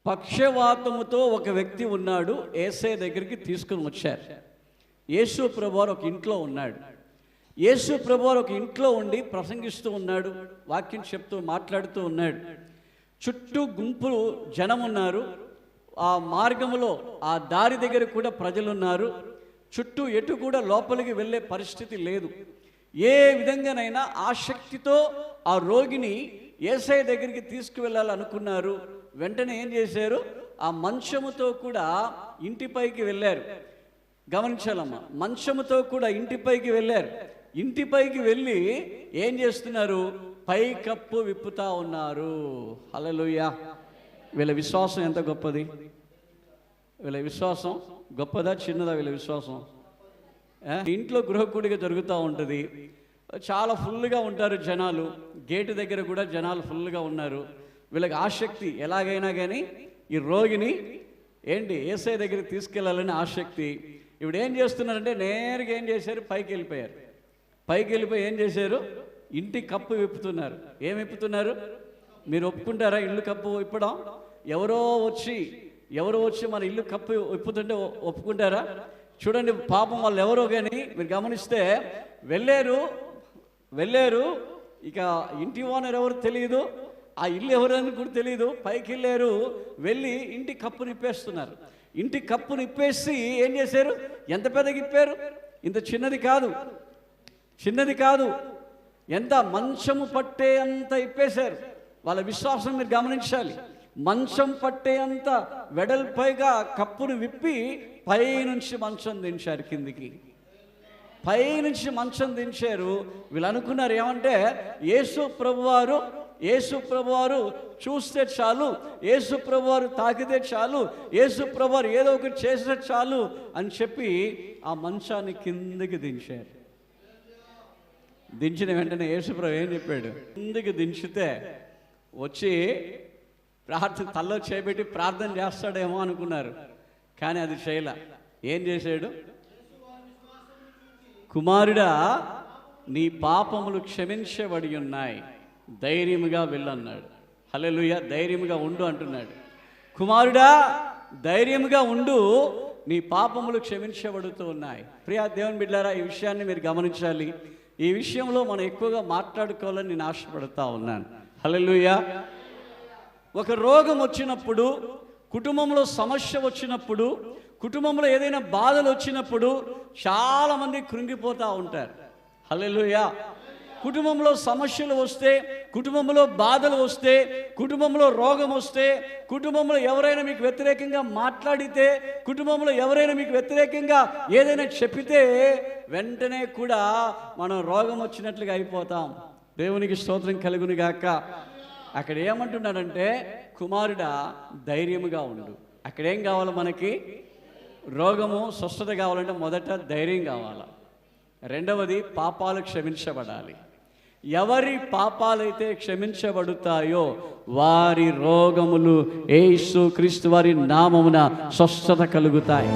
పక్షవాతముతో ఒక వ్యక్తి ఉన్నాడు. యేసయ్య దగ్గరికి తీసుకుని వచ్చారు. యేసు ప్రభువారు ఒక ఇంట్లో ఉన్నాడు. యేసు ప్రభువారు ఒక ఇంట్లో ఉండి ప్రసంగిస్తూ ఉన్నాడు, వాక్యం చెప్తూ మాట్లాడుతూ ఉన్నాడు. చుట్టూ గుంపులు జనం ఉన్నారు. ఆ మార్గంలో ఆ దారి దగ్గర కూడా ప్రజలు ఉన్నారు. చుట్టూ ఎటు కూడా లోపలికి వెళ్ళే పరిస్థితి లేదు. ఏ విధంగానైనా ఆసక్తితో ఆ రోగిని యేసయ్య దగ్గరికి తీసుకువెళ్ళాలనుకున్నారు. వెంటనే ఏం చేశారు, ఆ మంచముతో కూడా ఇంటిపైకి వెళ్ళారు. గమనించాలమ్మా, మంచముతో కూడా ఇంటిపైకి వెళ్ళారు. ఇంటిపైకి వెళ్ళి ఏం చేస్తున్నారు, పైకప్పు విప్పుతా ఉన్నారు. హల్లెలూయా. వీళ్ళ విశ్వాసం ఎంత గొప్పది! వీళ్ళ విశ్వాసం గొప్పదా చిన్నదా? వీళ్ళ విశ్వాసం ఇంట్లో గృహకూడిగా జరుగుతూ ఉంటుంది. చాలా ఫుల్గా ఉంటారు జనాలు. గేటు దగ్గర కూడా జనాలు ఫుల్గా ఉన్నారు. వీళ్ళకి ఆసక్తి ఎలాగైనా కానీ ఈ రోగిని యేసయ్య దగ్గరికి తీసుకెళ్ళాలని ఆసక్తి. ఇప్పుడు ఏం చేస్తున్నారంటే నేరుగా ఏం చేశారు, పైకి వెళ్ళిపోయారు. పైకి వెళ్ళిపోయి ఏం చేశారు, ఇంటి కప్పు విప్పుతున్నారు. ఏం విప్పుతున్నారు? మీరు ఒప్పుకుంటారా ఇల్లు కప్పు విప్పడం? ఎవరో వచ్చి మన ఇల్లు కప్పు విప్పుతుంటే ఒప్పుకుంటారా? చూడండి, పాపం వాళ్ళు ఎవరో కానీ మీరు గమనిస్తే వెళ్ళారు. ఇక ఇంటి ఓనర్ ఎవరు తెలియదు, ఆ ఇల్లు ఎవరని కూడా తెలియదు. పైకి వెళ్ళారు, వెళ్ళి ఇంటి కప్పు నిప్పేస్తున్నారు. ఇంటి కప్పు నిప్పేసి ఏం చేశారు, ఎంత పెద్దగా ఇప్పారు, ఇంత చిన్నది కాదు, ఎంత మంచము పట్టే అంత ఇప్పేశారు. వాళ్ళ విశ్వాసం మీరు గమనించాలి. మంచం పట్టే అంత వెడల్పైగా కప్పును విప్పి పైనుంచి మంచం దించారు కిందికి. పైనుంచి మంచం దించారు. వీళ్ళు అనుకున్నారు ఏమంటే, యేసు ప్రభువారు చూస్తే చాలు, యేసు ప్రభువారు తాకితే చాలు, యేసు ప్రభువారు ఏదో ఒకటి చేస్తే చాలు అని చెప్పి ఆ మంచాన్ని కిందికి దించారు. దించిన వెంటనే యేసు ప్రభు ఏం చెప్పాడు, కిందికి దించితే వచ్చి తల్లో చేపెట్టి ప్రార్థన చేస్తాడేమో అనుకున్నారు. కానీ అది చేయలే. ఏం చేశాడు, కుమారుడా నీ పాపములు క్షమించబడి ఉన్నాయి, ధైర్యముగా వెళ్ళన్నాడు. హల్లెలూయా. ధైర్యముగా ఉండు అంటున్నాడు. కుమారుడా ధైర్యముగా ఉండు, నీ పాపములు క్షమించబడుతూ ఉన్నాయి. ప్రియా దేవుని బిడ్డలారా, ఈ విషయాన్ని మీరు గమనించాలి. ఈ విషయంలో మనం ఎక్కువగా మాట్లాడుకోవాలని నేను ఆశపడుతూ ఉన్నాను. హల్లెలూయా. ఒక రోగం వచ్చినప్పుడు, కుటుంబంలో సమస్య వచ్చినప్పుడు, కుటుంబంలో ఏదైనా బాధలు వచ్చినప్పుడు చాలామంది కృంగిపోతూ ఉంటారు. హల్లెలూయా. కుటుంబంలో సమస్యలు వస్తే, కుటుంబంలో బాధలు వస్తే, కుటుంబంలో రోగం వస్తే, కుటుంబంలో ఎవరైనా మీకు వ్యతిరేకంగా మాట్లాడితే, కుటుంబంలో ఎవరైనా మీకు వ్యతిరేకంగా ఏదైనా చెప్పితే వెంటనే కూడా మనం రోగం వచ్చినట్లుగా అయిపోతాం. దేవునికి స్తోత్రం కలుగును గాక. అక్కడ ఏమంటున్నాడంటే, కుమారుడా ధైర్యముగా ఉండు. అక్కడేం కావాలి మనకి? రోగము స్వస్థత కావాలంటే మొదట ధైర్యం కావాలి. రెండవది పాపాలు క్షమించబడాలి. ఎవరి పాపాలైతే క్షమించబడతాయో వారి రోగములు యేసు క్రీస్తు వారి నామమున స్వస్థత కలుగుతాయి.